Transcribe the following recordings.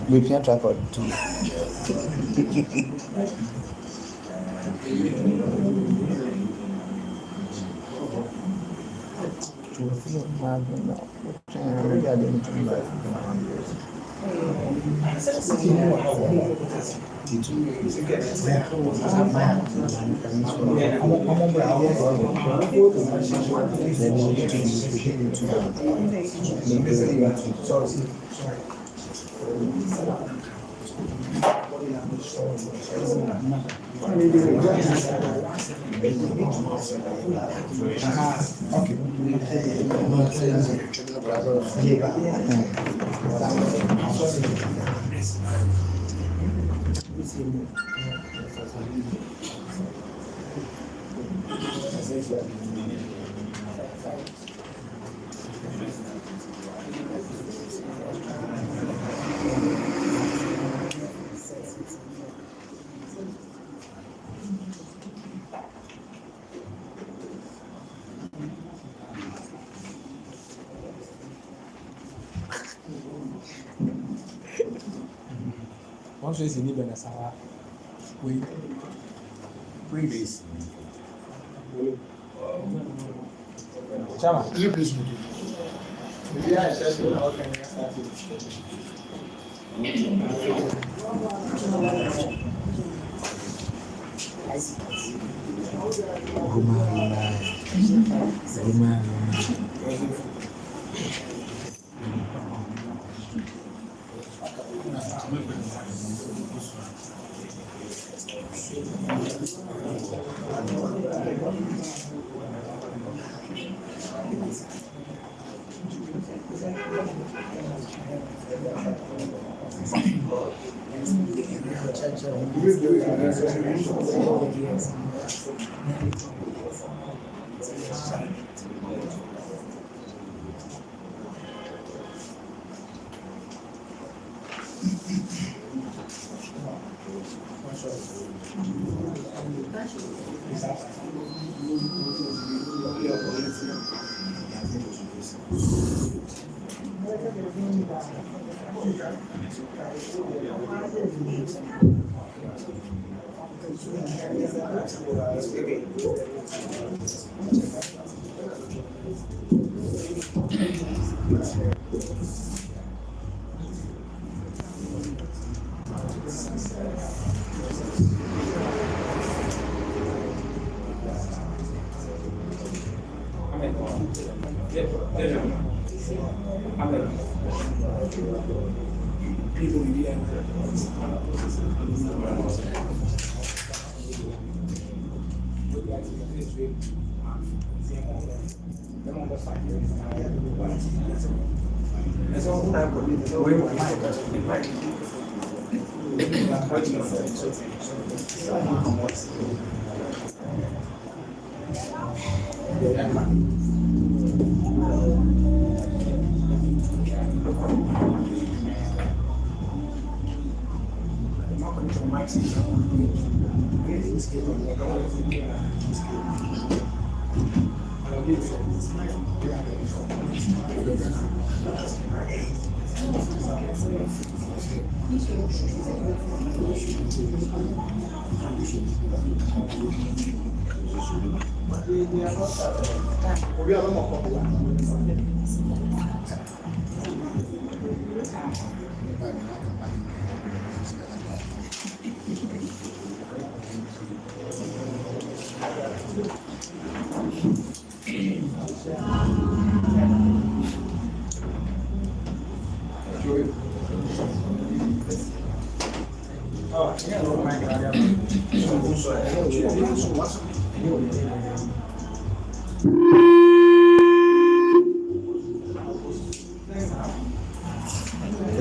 We can't try for it too. Once you see me, Ben Sawa, wait 3 days. Chama, you please do. Yeah, it's just how can I start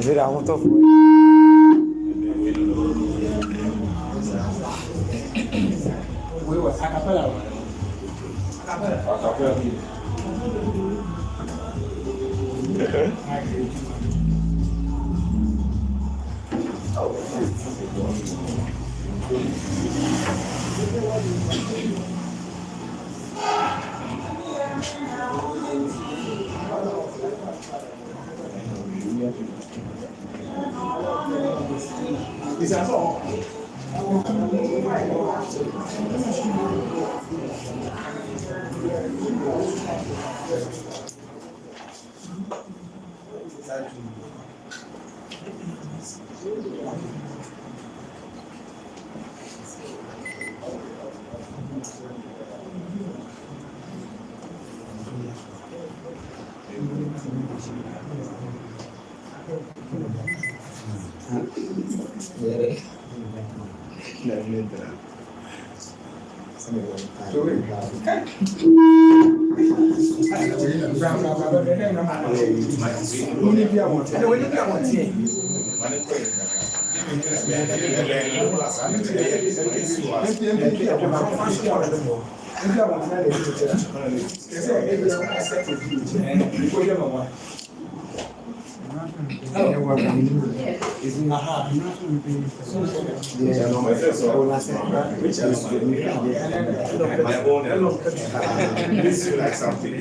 Virar muito We were acapella. Is that all? This is like something.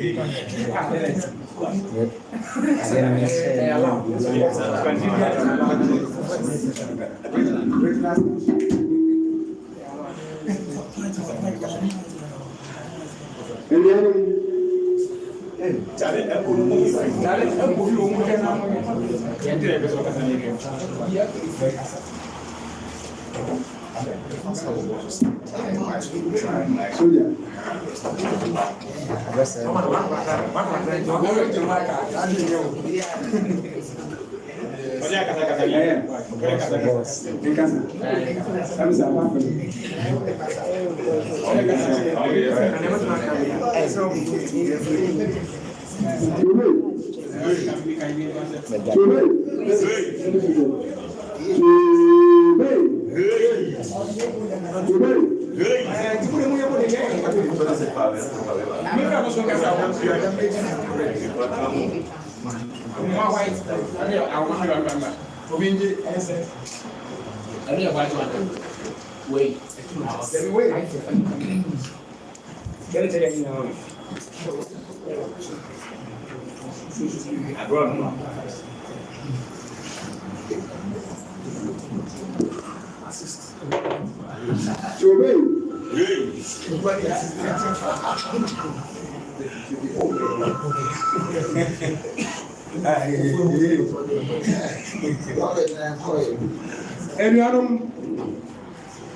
Everyone,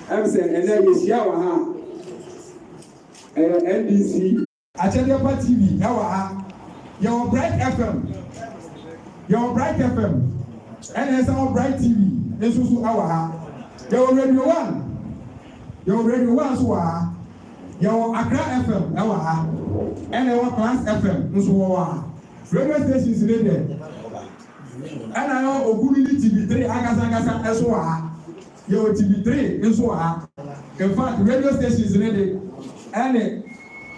I'm saying, and then you see our NBC, Achadiapa TV, your Bright FM, and there's our Bright TV, this is our your Radio 1, so your Accra FM, and our Class FM, so radio stations there. And I know Oguni TV3, Agasa, SOA, your TV3, and so on. In fact, radio stations ready, and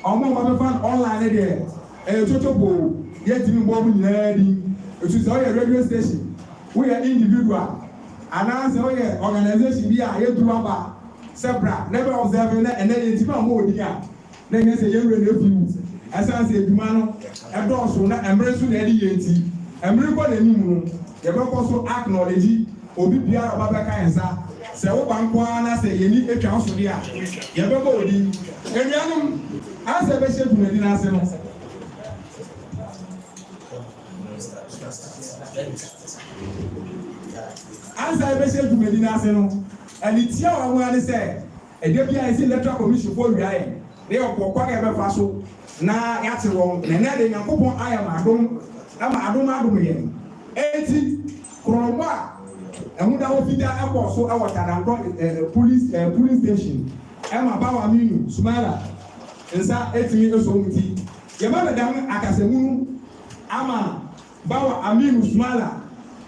Omama online there, and Totobo, yet in Bob Lady, which is all your radio station. We are individual, and as our organization, we are here to Ramba, Sepra, never observing that, and then it's more here. Then you say, you're refuse. As I say, Dumano, and also not embrace the Eddie. Everybody anymore, you can also acknowledge Obi Biara Babaka and Sa. Say, oh, Bankwana, say, you need a council here. You have a body. And Yanum, as a bishop to Medina Seno. As a bishop to Medina Seno, and it's your one to say, a deputy is electoral commission for Ryan. They are for Quacker Faso. Now, that's wrong, and then they are for I am at home. I don't know again. 80 Kromba, and when I was there, I was so our police station. I'm about Aminu, Sumala, and Sa 8 years old. Yamama Dam Akasemu, Ama, Bawa Aminu, Sumala,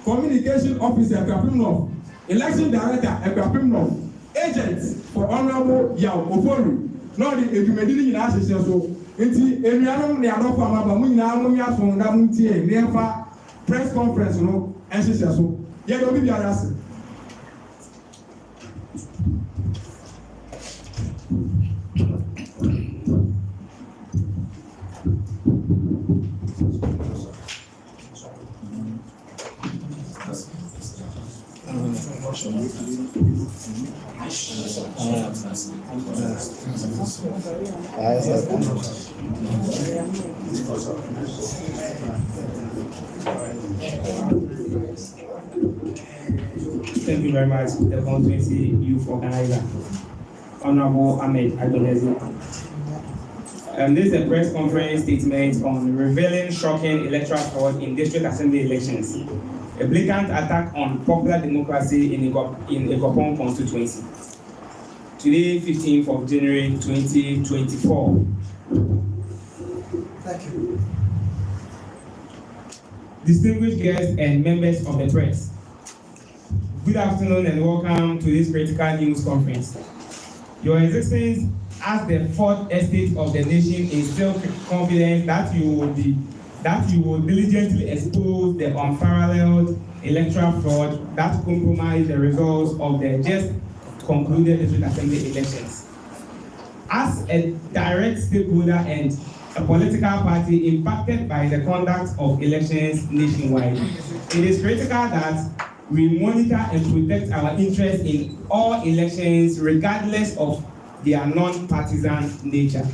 communication officer, Kapimov, election director, Kapimov, agent for Honorable Yao Ofori. No, the Edumedi in Association. So, nti enuanom ne adɔfo amaba mu nyinaa mo nya so nga mu tie ne fa press conference no ɛhyehyɛ so yɛ de obi biara ase. Thank you very much, the constituency youth organizer, Honorable Ahmed Agbonezi. This is a press conference statement on revealing shocking electoral fraud in district assembly elections. A blatant attack on popular democracy in Akropong constituency. Today, 15th of January 2024. Thank you. Distinguished guests and members of the press, good afternoon and welcome to this critical news conference. Your existence as the fourth estate of the nation instills confidence that you will diligently expose the unparalleled electoral fraud that compromised the results of the just concluded district assembly elections. As a direct stakeholder and a political party impacted by the conduct of elections nationwide, it is critical that we monitor and protect our interests in all elections regardless of their non-partisan nature.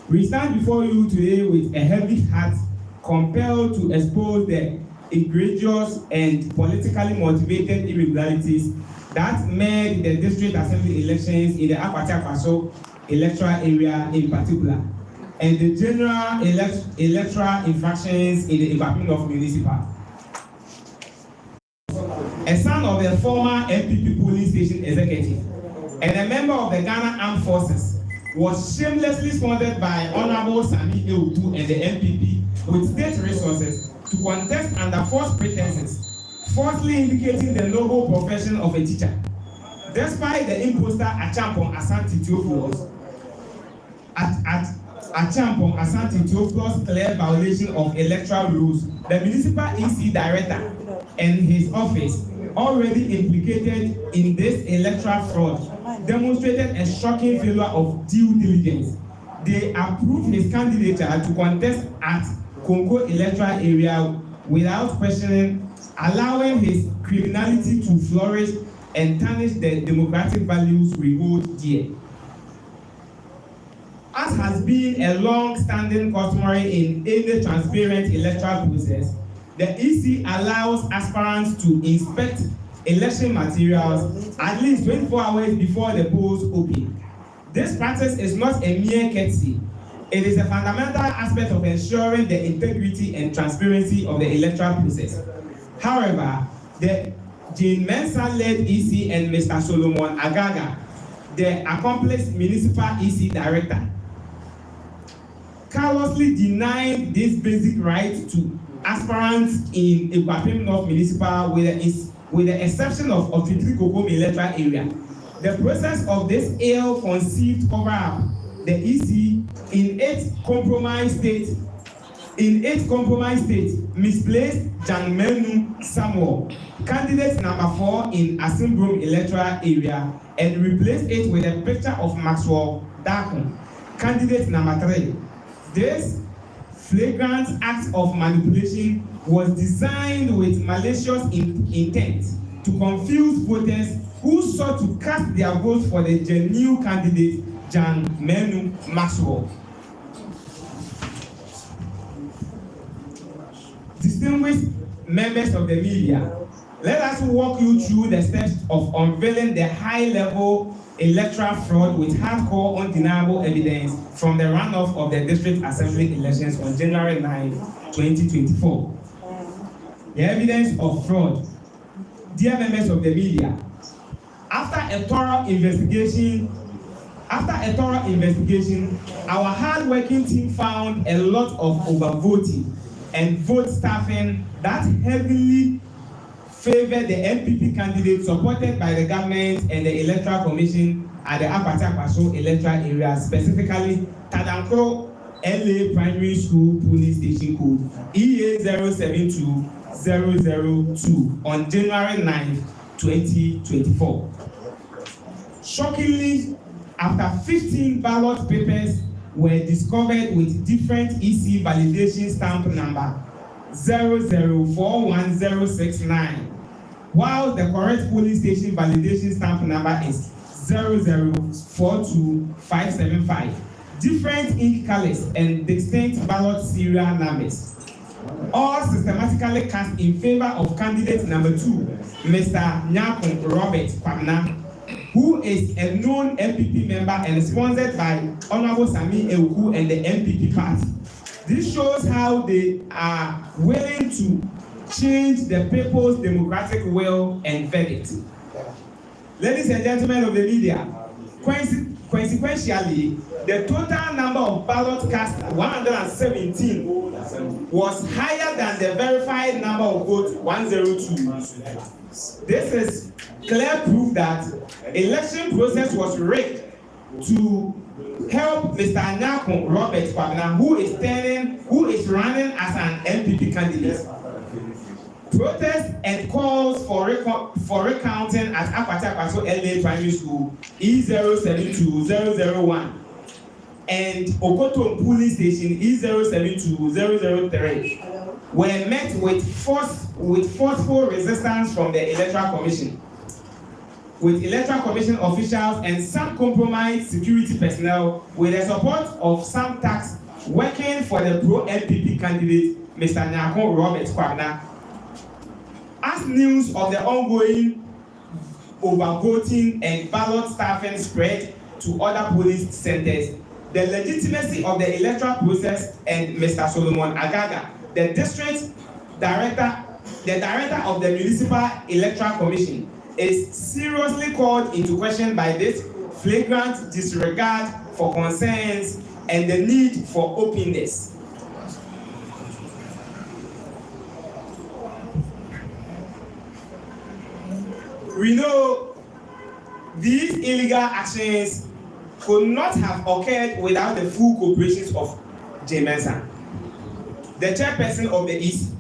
We stand before you today with a heavy heart, compelled to expose the egregious and politically motivated irregularities that made the district assembly elections in the Akropong electoral area in particular, and the general electoral infractions in the Akropong municipal. A son of a former MPP police station executive and a member of the Ghana Armed Forces was shamelessly sponsored by Honorable Sami Euku and the MPP with state resources to contest under false pretenses, falsely indicating the noble profession of a teacher. Despite the imposter Akropong Asante Theophilus, Akropong Asante Theophilus' clear violation of electoral rules, the municipal EC director and his office, already implicated in this electoral fraud, demonstrated a shocking failure of due diligence. They approved his candidature to contest at Congo electoral area without questioning, allowing his criminality to flourish and tarnish the democratic values we hold dear. As has been a long-standing customary in any transparent electoral process, the EC allows aspirants to inspect election materials at least 24 hours before the polls open. This practice is not a mere courtesy. It is a fundamental aspect of ensuring the integrity and transparency of the electoral process. However, the Jane Mensah-led EC and Mr. Solomon Agaga, the accomplished municipal EC director, callously denied this basic right to aspirants in Akropong North Municipal with the exception of Titri-Kokom electoral area. The process of this ill-conceived cover-up, the EC, in its compromised state, misplaced Jan Menu Samuel, candidate number 4 in Asimbrom electoral area, and replaced it with a picture of Maxwell Darkon, candidate number 3. This flagrant act of manipulation was designed with malicious intent to confuse voters who sought to cast their votes for the genuine candidate Jan Menu Maxwell. Distinguished members of the media, let us walk you through the steps of unveiling the high-level electoral fraud with hardcore, undeniable evidence from the runoff of the district assembly elections on January 9, 2024. The evidence of fraud. Dear members of the media, after a thorough investigation, our hard-working team found a lot of overvoting and vote stuffing that heavily favored the MPP candidate supported by the government and the Electoral Commission at the Akropong electoral area, specifically Tadankro LA Primary School Police Station Code EA 072002 on January 9, 2024. Shockingly, after 15 ballot papers were discovered with different EC validation stamp number 0041069, while the correct polling station validation stamp number is 0042575. Different ink colors and distinct ballot serial numbers, all systematically cast in favor of candidate number 2, Mr. Nyakon Robert Kwabena, who is a known MPP member and sponsored by Honorable Sami Ewu and the MPP party. This shows how they are willing to change the people's democratic will and verdict. Ladies and gentlemen of the media, consequentially, the total number of ballots cast, 117, was higher than the verified number of votes, 102. This is clear proof that election process was rigged to help Mr. Nyakon Robert Kwabena, who is running as an MPP candidate. Protests and calls for recounting at Akropong LA Primary School E072001 and Akropong Police Station E072003 were met with forceful resistance from the Electoral Commission, with Electoral Commission officials and some compromised security personnel with the support of some tax working for the pro-MPP candidate, Mr. Nyakon Robert Kwabena. As news of the ongoing overvoting and ballot stuffing spread to other polling centers, the legitimacy of the electoral process and Mr. Solomon Agaga, the district director of the Municipal Electoral Commission, is seriously called into question by this flagrant disregard for concerns and the need for openness. We know these illegal actions could not have occurred without the full cooperation of J. Mensah, the chairperson of the EC,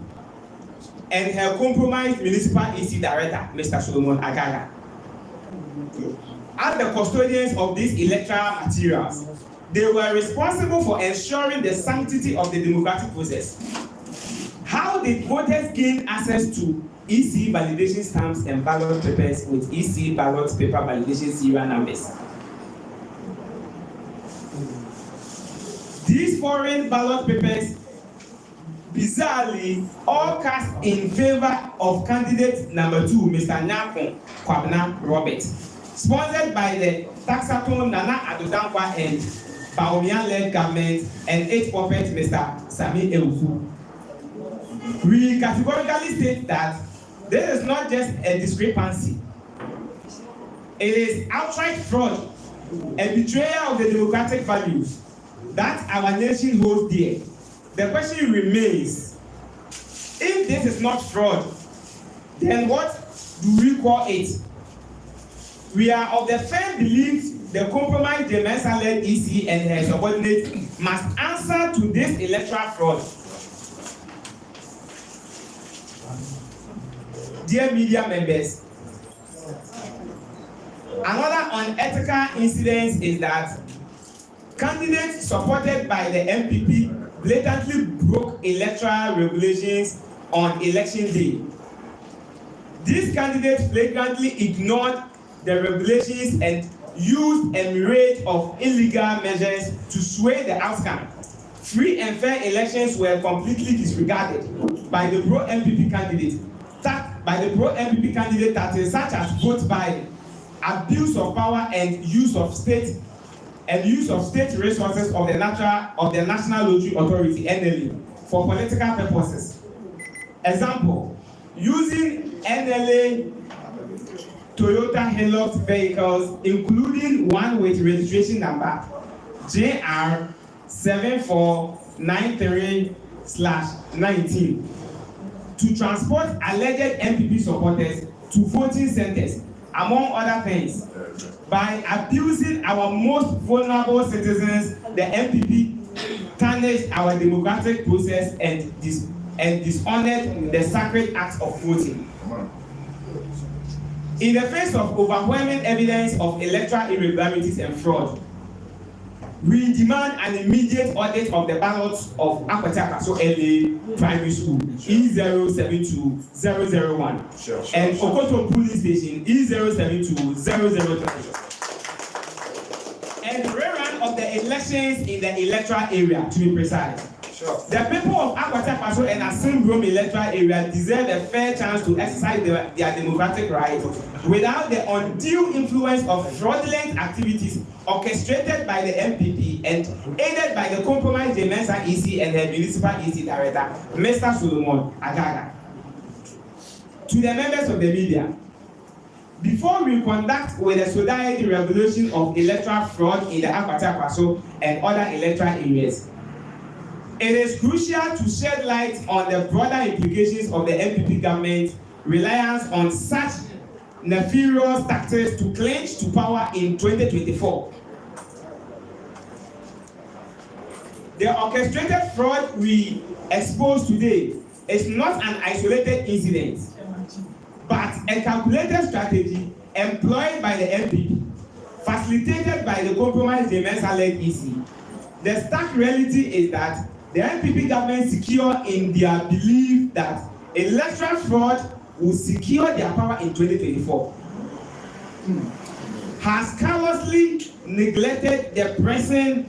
and her compromised municipal EC director, Mr. Solomon Agaga. As the custodians of these electoral materials, they were responsible for ensuring the sanctity of the democratic process. How did voters gain access to EC validation stamps and ballot papers with EC ballot paper validation serial numbers? These foreign ballot papers bizarrely all cast in favor of candidate number 2, Mr. Nyakon Kwabena Robert, sponsored by the Taxaton Nana Addo and Bawumia-led government and its puppet, Mr. Sami Ewu. We categorically state that this is not just a discrepancy. It is outright fraud and betrayal of the democratic values that our nation holds dear. The question remains, if this is not fraud, then what do we call it? We are of the firm belief the compromised J. Mensah-led EC and her subordinates must answer to this electoral fraud. Dear media members, another unethical incident is that candidates supported by the MPP blatantly broke electoral regulations on election day. These candidates flagrantly ignored the regulations and used a myriad of illegal measures to sway the outcome. Free and fair elections were completely disregarded by the pro-MPP candidate. Such as vote buying, abuse of power, and use of state resources of the National Lottery Authority (NLA) for political purposes. Example: using NLA Toyota Hilux vehicles, including one with registration number JR 7493/19, to transport alleged MPP supporters to voting centers, among other things. By abusing our most vulnerable citizens, the MPP tarnished our democratic process and dishonored the sacred act of voting. In the face of overwhelming evidence of electoral irregularities and fraud, we demand an immediate audit of the ballots of Akropong LA Primary School E072001 and Akropong Police Station E072003 and rerun of the elections in the electoral area, to be precise. The people of Akropong and Asim Rome electoral area deserve a fair chance to exercise their democratic rights without the undue influence of fraudulent activities orchestrated by the MPP and aided by the compromised Mensa EC and the municipal EC director, Mr. Solomon Agaga. To the members of the media, before we conduct with the solidarity revolution of electoral fraud in the Akropong and other electoral areas, it is crucial to shed light on the broader implications of the MPP government's reliance on such nefarious tactics to clinch to power in 2024. The orchestrated fraud we expose today is not an isolated incident, but a calculated strategy employed by the MPP, facilitated by the compromised Mensa-led EC. The stark reality is that the MPP government secure in their belief that electoral fraud will secure their power in 2024 has callously neglected the pressing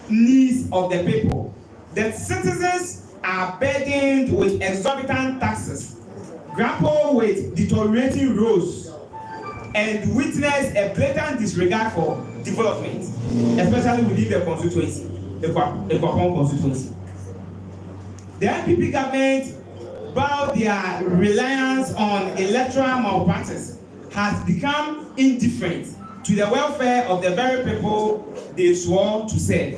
needs of the people. The citizens are burdened with exorbitant taxes, grapple with deteriorating roads, and witness a blatant disregard for development, especially within the constituency. The Akropong constituency. The MPP government, while their reliance on electoral malpractice has become indifferent to the welfare of the very people they swore to serve.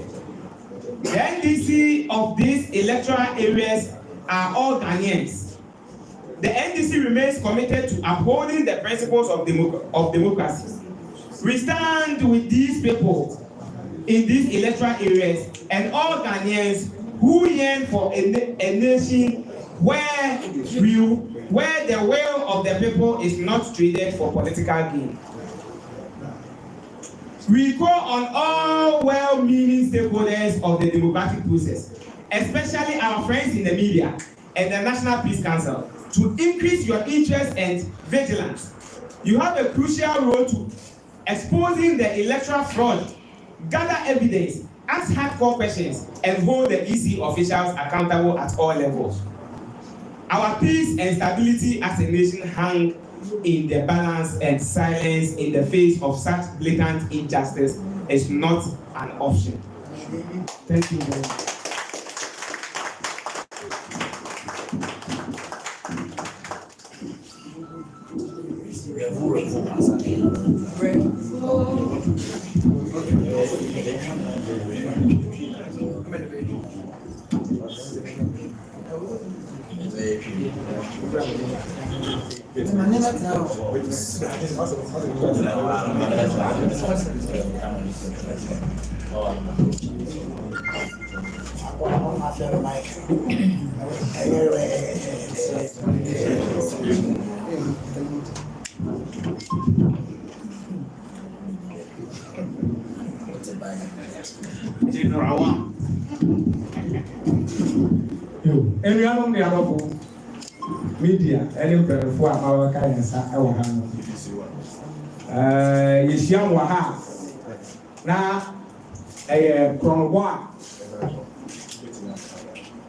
The NDC of these electoral areas are all Ghanaians. The NDC remains committed to upholding the principles of democracy. We stand with these people in these electoral areas and all Ghanaians who yearn for a nation where the will of the people is not traded for political gain. We call on all well-meaning stakeholders of the democratic process, especially our friends in the media and the National Peace Council, to increase your interest and vigilance. You have a crucial role to exposing the electoral fraud, gather evidence, ask hardcore questions, and hold the EC officials accountable at all levels. Our peace and stability as a nation hang in the balance, and silence in the face of such blatant injustice is not an option. Thank you very much. Everyone the other media, any for our kindness, our hand. Yesiam Waha na Kronwa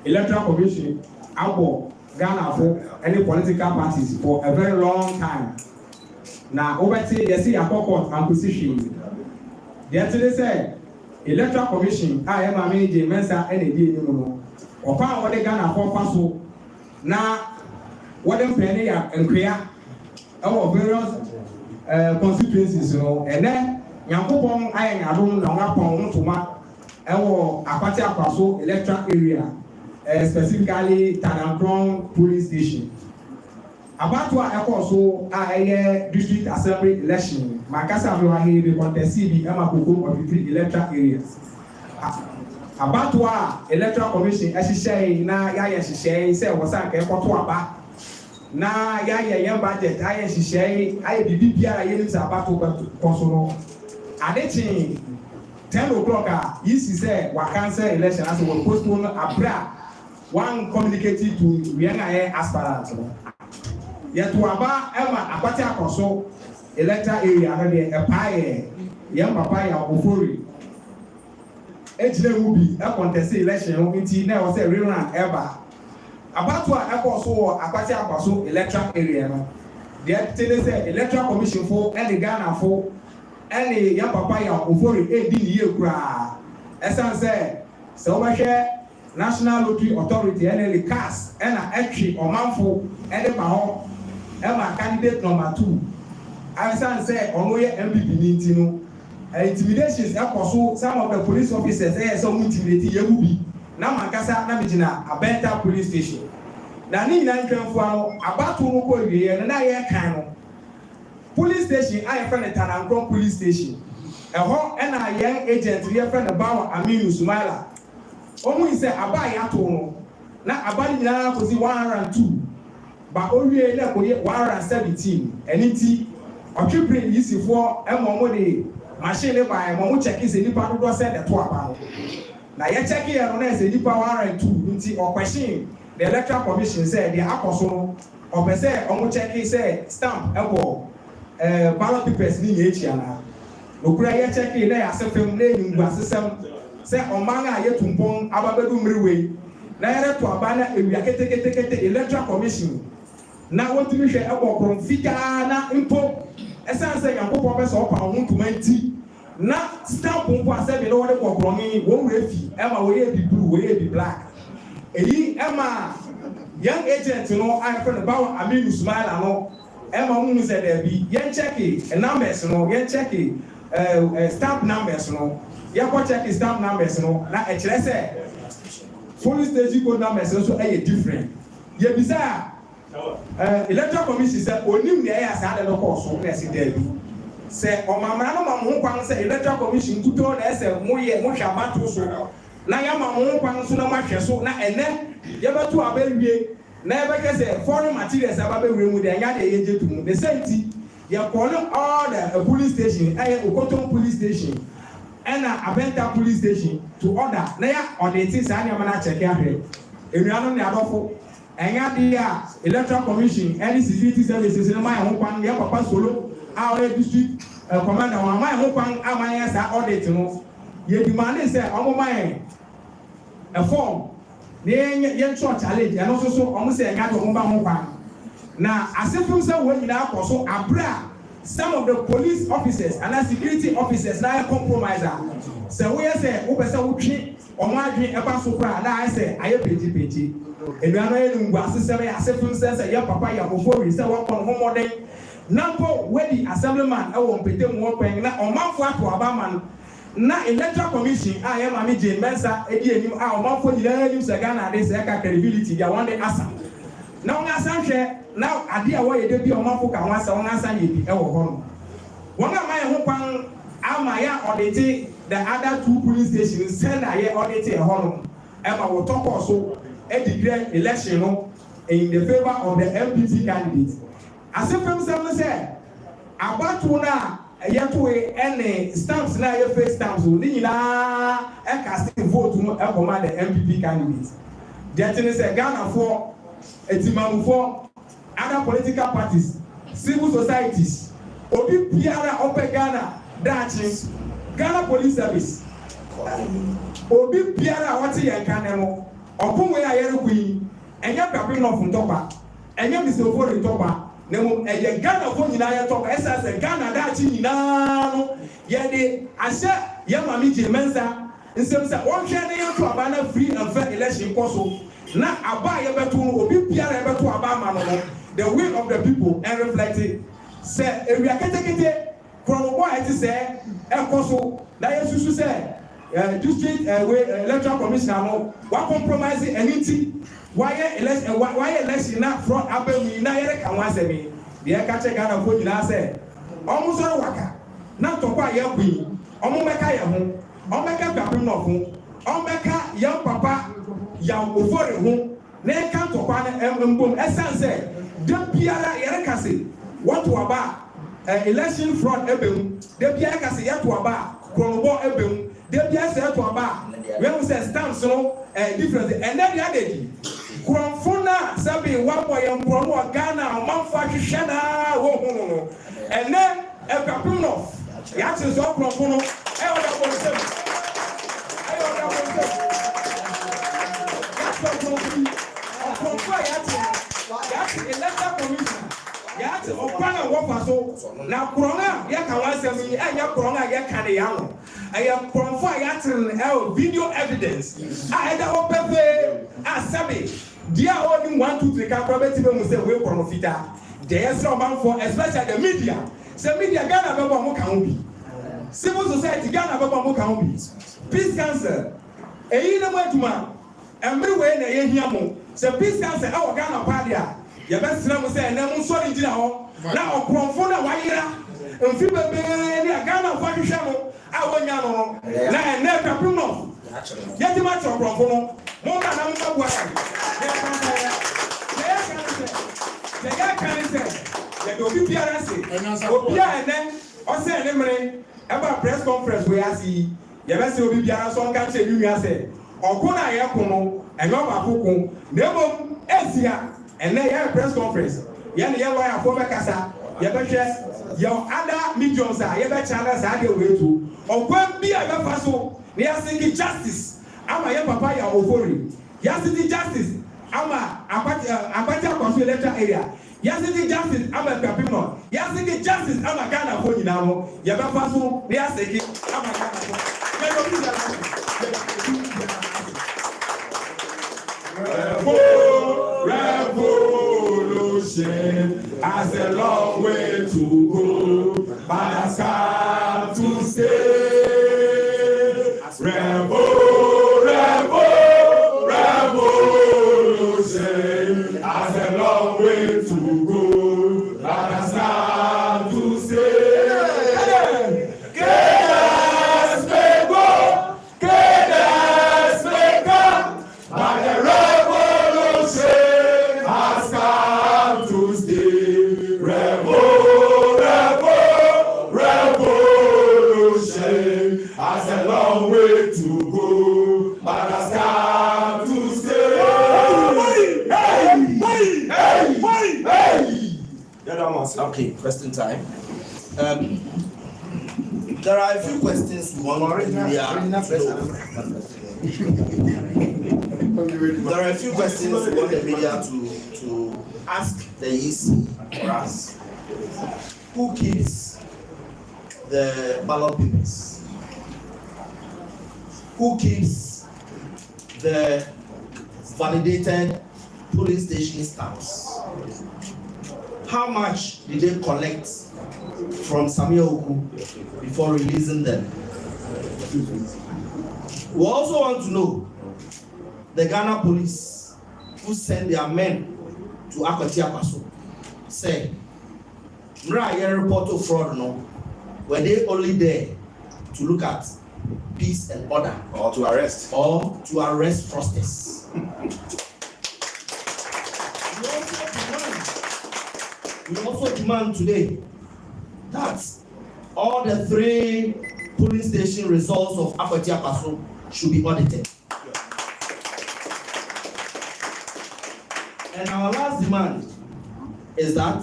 Electoral Commission, Abo, Ghana for any political parties for a very long time. Now, over they see a court and position. They actually say Electoral Commission, I am a manager, Mensa, any day, or power what they Ghana for Paso. Now, what them penny and create our various constituencies, and then Akropong I don't know Akropong to ma our Akropong Paso electoral area. specifically Akropong police station. About what I also district assembly election. Makasa Mwahi be contested the Akropong of the 3 electoral areas. About what electoral commission as na ya say was a aba. Na ya budget I bibia yen about consulo. Adechi 10 o'clock you say wa cancel election as we postpone abra one communicated to Rianga aspirants. Yet to aba Emma Abati Akoso electoral area a pie young papaya ofori. Ejile will be a contest election until now was a rerun ever. About what I also Abati Akoso electoral area. The say electoral commission for any Ghana for any young papaya ofori 18 year cry. As I said, so much National Lottery Authority and the CAS and an entry or manful and the Mahon. Emma candidate number 2. I say on where MPP Nintino. Intimidations also some of the police officers some intimidating Yabubi. Now Makasa Namijina, a better police station. Nani Nankan about to go here and I can. Police station, I have a Akropong police station. A home and a young agent, we have friend about Aminu Sumala. Only say Abai Atono. Now Abadi Nana was 102. But only 117. And it's a triple easy for a moment. Machine by Momu check is any part of the Tuapa. Now, you check here on as a deeper 102 or question. The electoral commission said the apostle or per se, Omu check is said stamp elbow ballot papers in H. Ukraine check in there as a film name system. Say Omanga yet to Pong Ababadu Mriway. Now, to Abana, if we are getting electoral commission. Now, what do you say about from Fika Impo? As I say, I'm going to menti. Na stamp on what I said, you know what for me, won't refi, Emma will be blue, will be black. Emma, young agent, you know, I'm from about Aminu Smile, I know. Emma Moon said there be, young checky, and numbers, you know, young checky, stamp numbers, you know. Young checky stamp numbers, you know. Now, let's say, police station code numbers also are different. Yeah, bizarre. Electoral commission said, only the air had a local so let's see there. Say, oh, Mamma, say electoral commission to tell us a more Musha so. Now, Yama Mopang Sunama so now and then you have to a baby. Never can say foreign materials about the room with the young agent to the same. You are calling all the police station, a Okotong police station, and a Abenta police station to order. Now, on the things I am not checking here. If you are not the and the electoral commission, any security services in my home, your papa solo, our district commander, my home, my answer audit. You demand say, oh my, a form, the young short challenge, and also so almost a cat of home. Now, as if you say, when you now also abra some of the police officers and security officers now compromiser. So we say, or my dream about super, and I say, I am pity. And we are not necessarily accepting sense that your papa, your before we say, what on home day. Number where the assemblyman, I won't pay them more paying now on my flat to Abaman. Now, electoral commission, I am a Jane Mensa, again, our mouth for the use again, and this credibility, they want the answer. Now, now, I dear way they be on my book and once on answer you, our home. One of my home, Amaya audited the other 2 police stations, send I audited a home. And I will talk also. A declared election in the favor of the MPP candidate. As if someone said, about to now, yet to any stamps now, your face stamps will need a casting vote to command the MPP candidate. The is a Ghana for a Timamu for other political parties, civil societies, Obi Piara Ope Ghana, Dutch, Ghana Police Service, Obi Piara Wati and Canemo. Upon where I am queen, and your captain of Topa, and your Mr. Ford Topa, no, and your Ghana for Nina Topa, as a Ghana Dachi Nano, Yadi, I said, Yamami Mensa, and some say, one can to Abana free and fair election possible. Now, I buy a better to be Pierre to Abama, the will of the people, and reflected. Say, if we are getting it from what I say, and also, that is to say. district electoral commissioner no wa compromise anything why election na fraud abemi na yere kan wa semi de e ka che Ghana fo nyina say omo so waka na tokwa ya kwin omo meka ye ho omo meka papim no ho omo meka ya papa ya ofore ho na e ka tokwa na mbom essence de biara yere ka say what to aba election fraud ebem de biara ka say ya to aba kronbo ebem de biara say to aba when we say stamps no difference and then the other Kronfona sabi wapo ya mprono wa Ghana amanfa hwehwe na wo hu no ene epapim no ya ti so kronfono oda bonsem oda bonsem ya kronfo ya ti electoral commission ya ti opana wo faso na krona ya kan wansem yi enya krona ya kan ya no aya kronfo ya ti video evidence eda opepe asabi dia only 1 2 3 can probably be say we profita there is some for especially the media say media Ghana be mo kan bi civil society Ghana be mo kan bi peace council eyi na mo aduma everywhere na ye hia mo say peace council e wo Ghana party a ye be sina mo say na mo so ri gina ho na okronfo na wayira mfi bebe ni Ghana fa hwehwe mo a wonya no na na kapim no yeti ma cho okronfo no mo na mo ba bua the guy can say, the Obi Piarasi, Obi and then, or say, about press conference where I see, Yabasi Obi Piaras on can say, you say, or Kona Yakumo, and Yoma Puku, Nebo, Esia, and then you have press conference. Yan Yellow for Macassa, Yabachess, your other mediums are Yabachana Sadia way to, or when be a Faso, they are seeking justice. I'm a young papaya Ofori, Yasity justice. Ama apatia consul electoral area. Yasity justice ama Papino. Yasity justice ama Ghana for nyinamo. Yaba faso ne aseki ama Ghana for. Revolution has a long way to go, but has come to stay. Revolution has a long way to go, but has come to stay. Cadence may go, cadence may come, but the revolution has come to stay. Revolution has a long way to go, but has come to stay. Okay, question time. There are a few questions we want to There are a few questions we want the media to ask the EC for us. Who keeps the ballot papers? Who keeps the validated polling station stamps? How much did they collect from Samuel Oku before releasing them? We also want to know the Ghana police who sent their men to Akropong say, Mra report of fraud no, were they only there to look at peace and order Or to arrest fraudsters? We also demand today that all the 3 polling station results of Akropong should be audited. And our last demand is that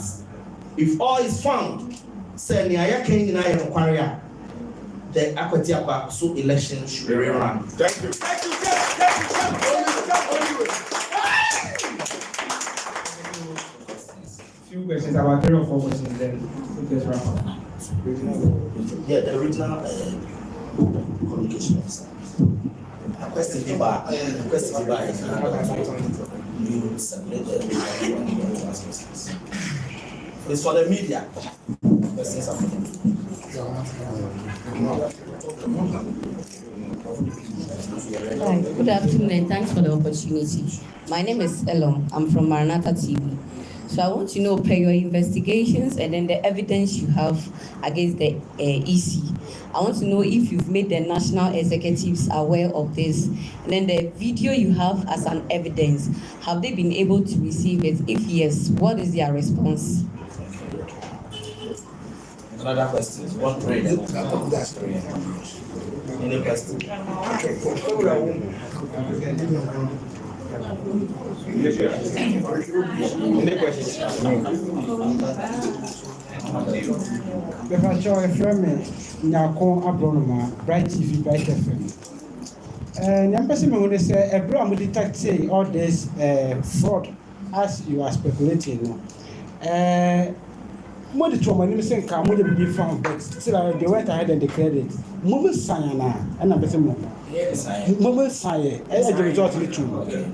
if all is found, say the Akropong election should be rerun. Thank you. Few questions, about 3 or 4 questions, then we'll just wrap up. Yeah, the original communication officer. A question about you submit the it's for the media. Questions are for them. Hi, good afternoon and thanks for the opportunity. My name is Elom. I'm from Maranatha TV. So I want to know, per your investigations and then the evidence you have against the EC, I want to know if you've made the national executives aware of this. And then the video you have as an evidence, have they been able to receive it? If yes, what is their response? Another question. One prayer. Any question? Before I frame it, now call Abronoma, Bright TV, Bright FM. And I'm person who say a brand will detect say all this fraud as you are speculating. More the trauma, you say, come with the big found, but still they went ahead and declared it. Mama Sayana, and I'm person more. Mama Saya, as a result of the truth.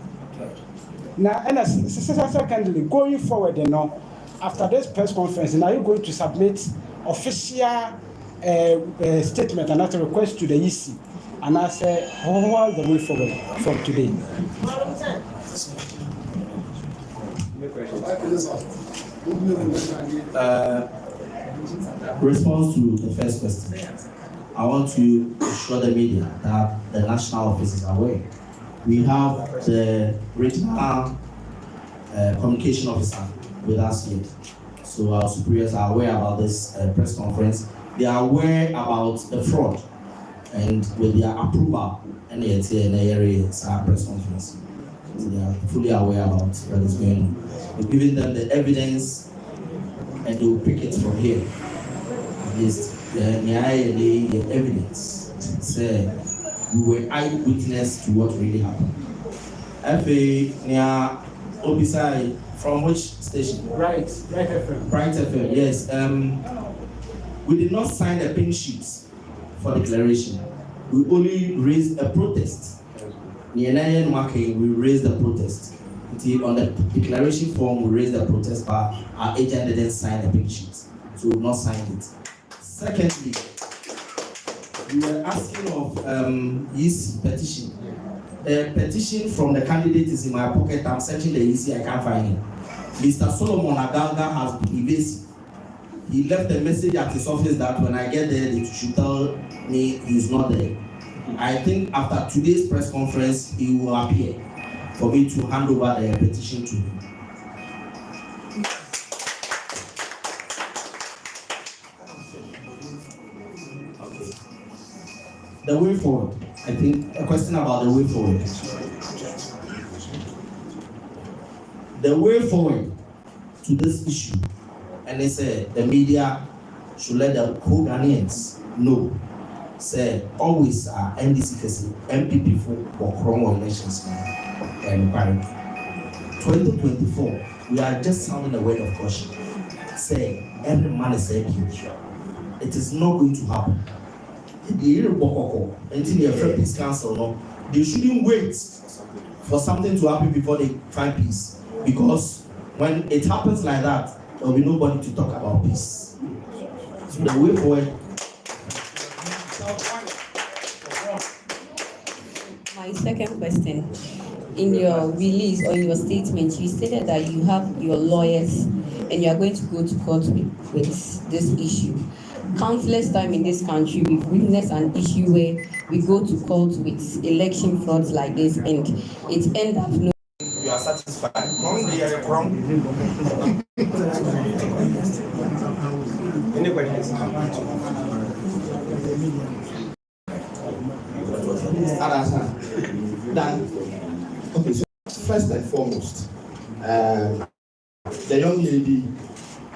Now, and as secondly, going forward, you know, after this press conference, now you're going to submit official statement and not a request to the EC. And I say, how the way forward from today? Response to the first question. I want to assure the media that the national office is aware. We have the regional communication officer with us here. So our superiors are aware about this press conference. They are aware about the fraud, and with their approval, and the area press conference. So they are fully aware about what is going on. We're giving them the evidence, and they will pick it from here. This the evidence. Say we were eyewitness to what really happened. FA near Obisai, from which station? Bright FM. Bright FM, yes. We did not sign a pink sheet for declaration. We only raised a protest. Near we raised the protest. On the declaration form, we raised the protest, but our agent didn't sign a pink sheet. So we've not signed it. Secondly, we were asking of his petition. The petition from the candidate is in my pocket. I'm searching the EC, I can't find it. Mr. Solomon Agalga has been evasive. He left a message at his office that when I get there, they should tell me he's not there. I think after today's press conference, he will appear for me to hand over the petition to him. The way forward. I think a question about the way forward. The way forward to this issue, and they said the media should let the whole Ghanaians know. Say always NDC MPP for Akropong elections and 2024. We are just sounding a word of caution. Say every man is saying it is not going to happen. Until the Afro Peace Council, no, they shouldn't wait for something to happen before they find peace. Because when it happens like that, there will be nobody to talk about peace. So the way forward. My second question. In your release or your statement, you stated that you have your lawyers and you are going to go to court with this issue. Countless time in this country, we've witnessed an issue where we go to court with election frauds like this, and it ends up no. You are satisfied. Any questions? Okay, so first and foremost, the young lady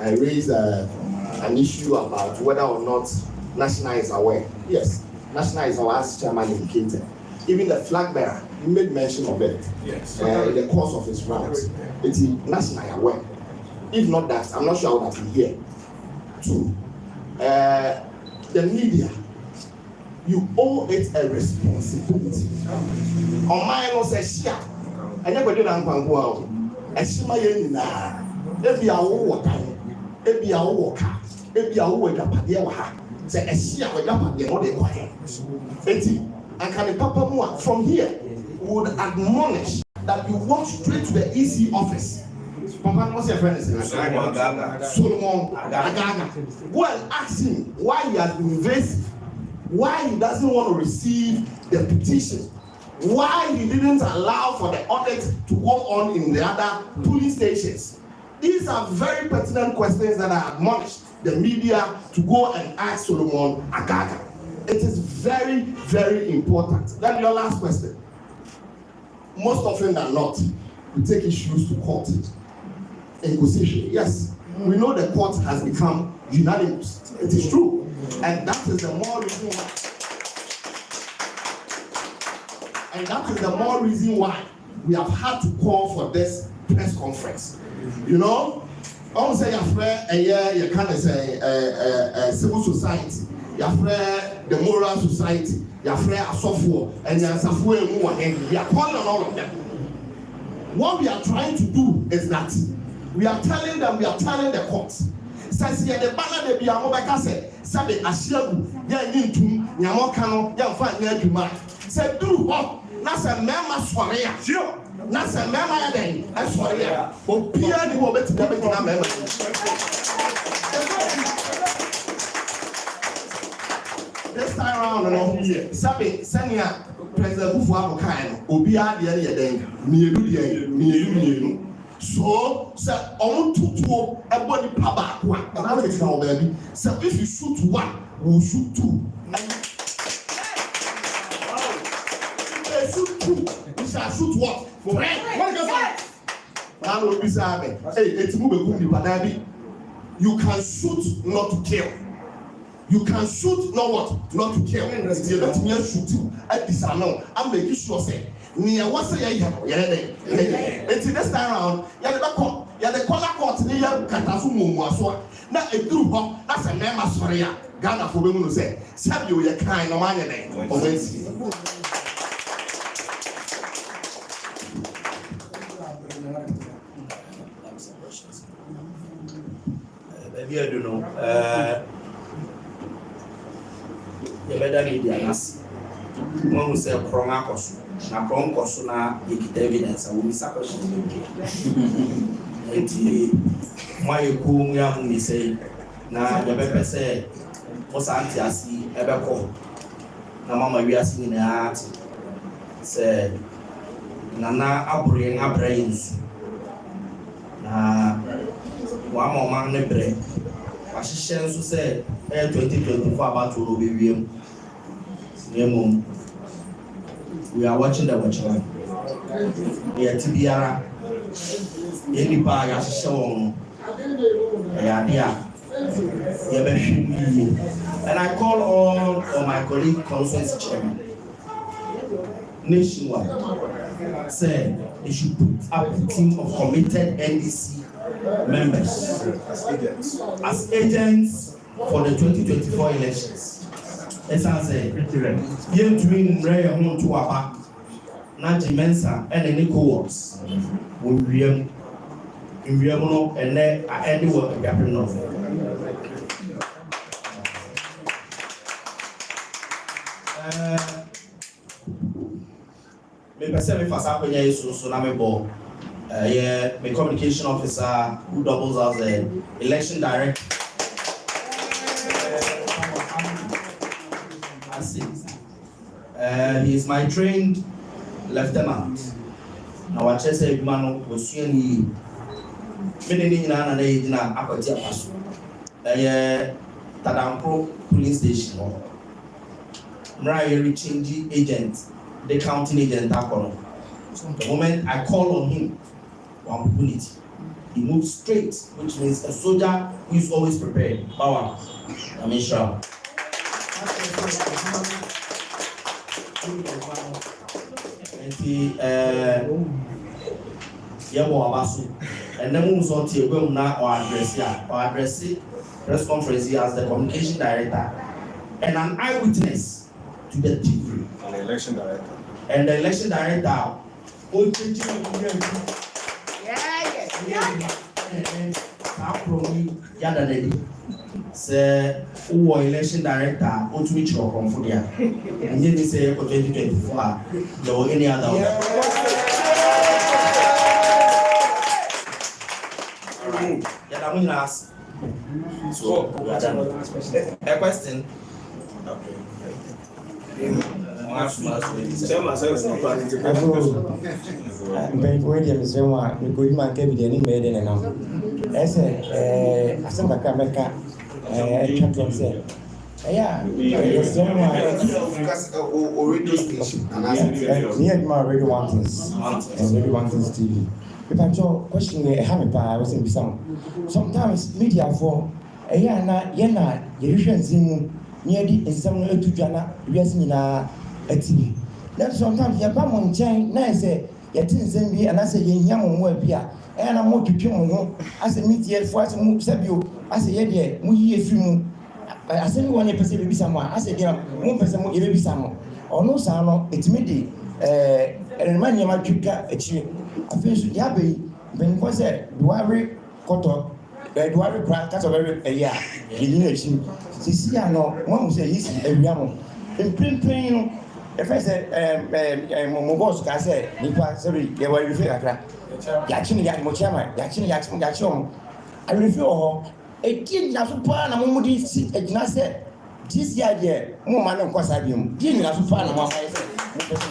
raised an issue about whether or not National is aware. Yes, National is aware, as Chairman indicated. Even the flag bearer, he made mention of it. Yes. In the course of his rounds. It is National aware. If not that, I'm not sure that he here. Two, the media, you owe it a responsibility. On my own says, yeah, I never did unquanquo. A shima yenina, every hour, every hour, every hour, say a shia with up at the other quiet. and can Papa Mua from here would admonish that you walk straight to the EC office. Papa, what's your friend? Solomon Agaga. Go and ask him why he has been evasive, why he doesn't want to receive the petition, why he didn't allow for the audit to go on in the other police stations. These are very pertinent questions that I admonish the media to go and ask Solomon Agaga. It is very, very important. Then your last question. Most often than not, we take issues to court. Inquisition. Yes, we know the court has become unanimous. It is true. And that is the more reason why. And that is the more reason why we have had to call for this press conference. You know, I want to say you can't say civil society, the moral society, and we are calling on all of them. What we are trying to do is that we are telling the courts. Says here the banner they be a say sabe ashiagu ya nyintum nyamokano ya mfa nyadwuma say do what na say mema sware ya na say mema ya den asware ya obia ni wo betina mema this time around no sabe senia president Kufu Abokan no obia de ya den mielu so say on tutuo ebody paba kwa na we tell baby say if you shoot one we'll shoot two if you shoot two we shall shoot what now we be say hey etimu be kum di padabi you can shoot not to kill. You can shoot not what? Not to kill. You let me shoot at this amount. I'm making sure say near what's the it's this time around, you're the color court near Katafumu Waswa. Now a group of that's a name of Soria. Ghana for women who say, Sab you your kind of money name. Maybe I don't know. You better need the anas. One will say Krong Akos. Na Krong Kosuna, you get evidence. I will miss a question. And why you come here, we say, now the paper say, what's Auntie Asi, Ebeko. Now, Mamma, we are seeing the art. Say, Nana, Abring, Abrains. Now, one more man, the bread. As she shares to say, 2024 about to Ruby. We are watching the watchman. We are Tibiara. Any bag as shown. And I call all my colleague conference chairman nationwide. Say they should put up a team of committed NDC members as agents for the 2024 elections. As I say, you're doing very home to our back. Nanti Mensa and any co-ops. We are and then any work happening of. Me perceive fast up when you so na me bo. Yeah, my communication officer who doubles as the election director. He is my trained lieutenant. Now I just say man was seeing many na Akoti Apasu. Tadampro police station. Mray change agent, the counting agent Akono. The moment I call on him, one opportunity, he moves straight, which means a soldier who is always prepared. Power. I mean sure. And then moves on to a now or address it, press conference as the communication director and an eyewitness to the delivery. The election director. And the election director, sɛ wowɔ election director a wotumi kyerɛ ɔkɔmfo deɛ a ɛnyɛ ni sɛ yɛkɔ 2024 a yɛwɔ any other one. Alright, yɛda mo nyinaa ase. So, we are done. A question? Okay. mpanyinfoɔ deɛ mesrɛ mu a mekɔyi ma nka bi deɛ ne mmɛɛ de ne nam ɛsɛ asɛm kakra mɛka atwa toɔ sɛ ɛyɛ a yɛsrɛ mu a meyɛ adwuma a radio mountains tv mepatwɔ question no ɛha me paa wɛsɛ mbisa mo sometimes mediafoɔ ɛyɛ a na yɛna yɛhwehwɛ nsɛm mu na yɛde nsɛm no atu dwa na wiase nyinaa ati bi na sometimes yɛba mo nkyɛn na ɛsɛ yɛte nsɛm bi anaasɛ yɛhia mo mmoa bi a ɛyɛ na motwetwe mo ho asɛ mediefoɔ asɛ mu sɛbio asɛ yɛdeɛ moyie firi mu asɛm bi wɔ ne yɛpɛ sɛ yɛbɛbisa mo a asɛ deɛ mompɛ sɛ yɛbɛbisa mo ɔno saa no ɛtumi de ɛnema nneɛma twitwa akyire afei nso deɛ aba yi mpanyinfoɔ sɛ duware kɔtɔ duware kora kasa ɔbɛwe ɛyɛ a yɛyi no akyi sisi a no moahu sɛ yɛsi awia mo mprempren no ɛfɛ sɛ mo bɔɔso kaa sɛ nipa sɛbi yɛwɔ awerɛfie kakra yɛakye no mo chairman yɛakye no ɔmo awerɛfie wɔ hɔ ɛdi nyina so paa na momode si agyina sɛ disi adeɛ momma no nkɔ saa bio mu di nyina so paa na moamayɛ sɛ mopɛ sɛ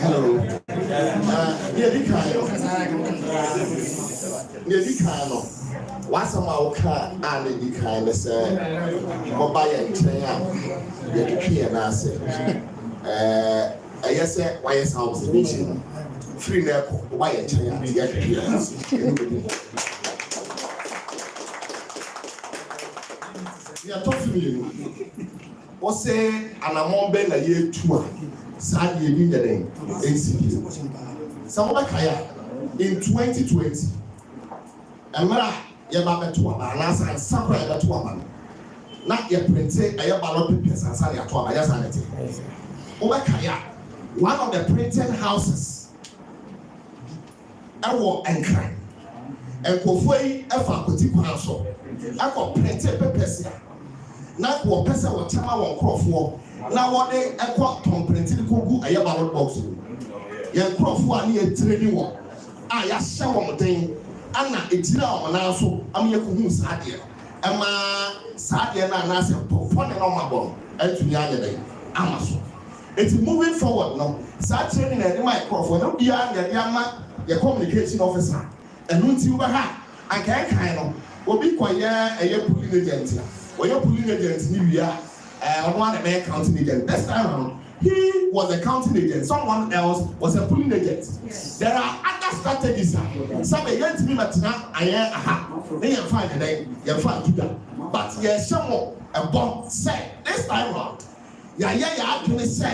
Hello. Yɛdi kan no wasɛm a woka a na di kan ne sɛ mɔba yɛ nkyɛn a yɛtwetwe yɛn ase ɛyɛ sɛ wayɛ saa observation no firi na ɛkɔ woba yɛ nkyɛn a yɛtwetwe yɛn ase yɛtɔ so mmienu wɔsɛ anammɔn bɛn na yɛtu a saa deɛ bi nyɛ dɛn ɛnsi bi sɛ wobɛkae a in 2020 mmerɛ a yɛba bɛto aba anaasɛ ansa kora yɛbɛto aba no na yɛprinte ɛyɛ ballot papers ansa ne yɛato aba yɛ saa nɛte wobɛkae a one of the printing houses ɛwɔ Nkran nkurɔfoɔ yi ɛfa akɔti kwan so ɛkɔ printe papers a na wɔpɛ sɛ wɔkyɛma wɔn nkurɔfoɔ na wɔde ɛkɔ tɔmprinte de kɔgu ɛyɛ ballot box no yɛn nkurɔfoɔ a ne yɛtire ne wɔn a yɛahyɛ wɔn den ana etira wɔn nan so ama yɛkɔhu saa deɛ ɛma saa deɛ no anaasɛ pɔpɔne na ɔma bɔ no ɛtumi ayɛ dɛn ama so eti moving forward no saa kyerɛ ne na ɛde ma yɛ nkurɔfoɔ na obiara na yɛde ama yɛ communication officer ɛno nti wobɛha ankaɛkan no obi kɔyɛ ɛyɛ polling agent a ɔyɛ polling agent ne wia ɔno ana ɛbɛyɛ counting agent this time around he was a counting agent someone else was a polling agent there are other strategies a sábẹ yẹn ti mi ma tena ayẹ aha ne yẹn fa ayẹ dẹ yẹn fa juda but yẹn hyẹ mo ẹbọ sẹ this time round yàyẹ yà adwene sẹ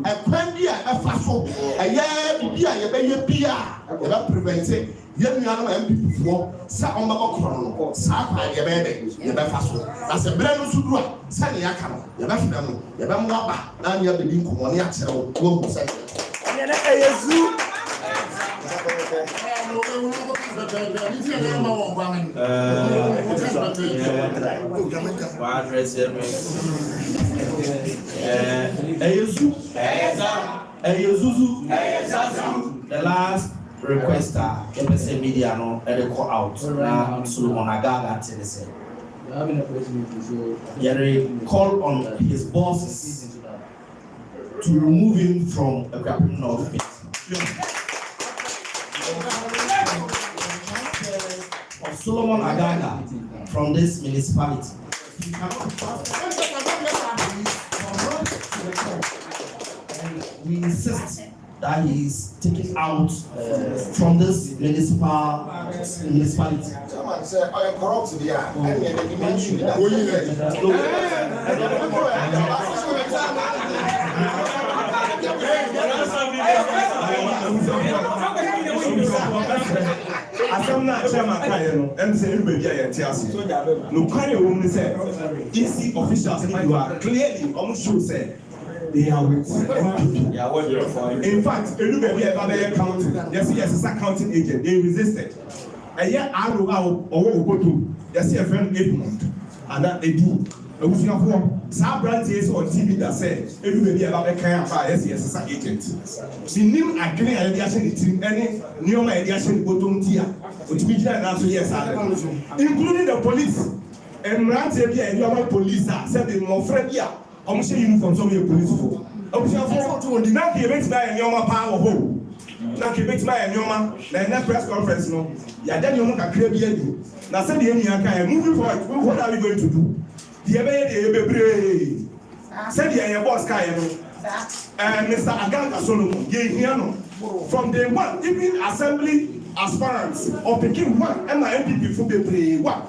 ẹkwan bi a ẹfa so ẹyẹ bibi a yẹbẹyẹ bi a yẹbẹ prevente yẹn nuyanum MPP foɔ sɛ ɔmo bɛbɔ korɔ no saa kwan yɛbɛyɛ dɛ yɛbɛfa so na sɛ bere no so duro a sɛ ne yaka no yɛbɛfrɛ mo yɛbɛmo aba na ne yɛbɛdi nkɔmɔ ne akyerɛ wo wɔhu sɛ ɛyɛ ɛyɛ zu the last requester MSA media no they call out na Solomon Agaga tell say call on his bosses to remove him from a captain office of Solomon Agaga from this municipality. And we insist that he is taken out from this municipality. Chairman say I am corrupt there and the dimension that asam na chairman kan no em say everybody here yet ase no carry wo ni say DC officials you are clearly almost show say they are with NPP. In fact, you look at the other counting. Yes, it's a counting agent. They resisted. A year out of our yes, a friend 8 months, and that they do. A week of some branches on TV that say everybody about a kind of yes, it's an agent. The new agreement ideation, any new ideation, bottom tier, which means that answer yes, including the police. And rant here and your police said the more friend here. I'm sure you from some of your police for. I'm sure for the now he makes by your power home. Now he makes by and your man, the press conference. No, yeah, then you can create you. Now send the enemy moving forward. What are we going to do? The Abbey, send the boss Kayano, and Mr. Aganga Solomon, from the one, even assembly aspirants or picking one, and my MPP for the one,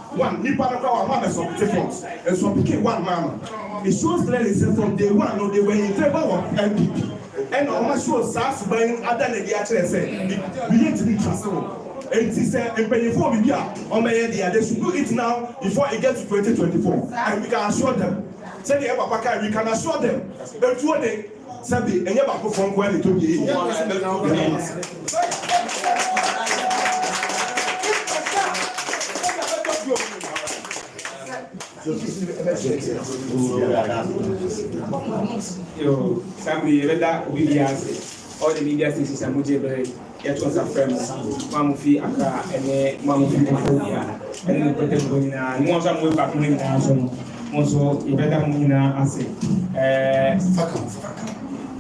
Nipanawa members of the force, and so picking one man. It shows clearly from day one, no, they were in favor of MPP. And almost shows SARS buying other than the actual say, we need to be trustable. And he said, and pay for me, on my idea, they should do it now before it gets to 2024. And we can assure them. Say the Papa, we can assure them. But two day, Sabi, and you back from where it took you. Yo, Sabi, all the media stations are moving. Yet was a friend, Mamufi Aka, and Mamufi Mophobia, and then the Petemina, and once I'm way back in the house, also, Ibeda Ase,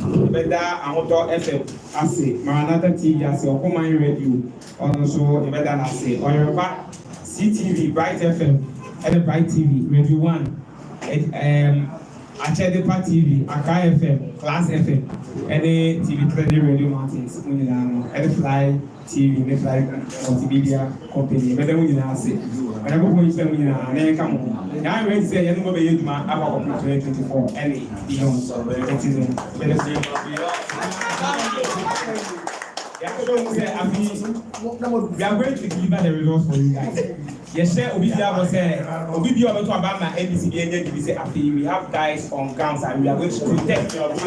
Ibeda Amoto FM Ase, Maranatha TV Ase, or Command Radio, also Ibeda Ase, or your back, CTV, Bright FM, and Bright TV, Radio 1, Achedepa TV, Aka FM, Class FM, any TV 3 Radio Mountains, any Fly TV, any Fly multimedia company, but then we now say, when I go for you, then come on. Now I'm ready to say, I'm going to use my Akropong 2024, any beyond, so it is we are going to deliver the results for you guys. Yes, sir. Obibia was about my ABC and say, we have guys on grounds and we are going to protect your comment.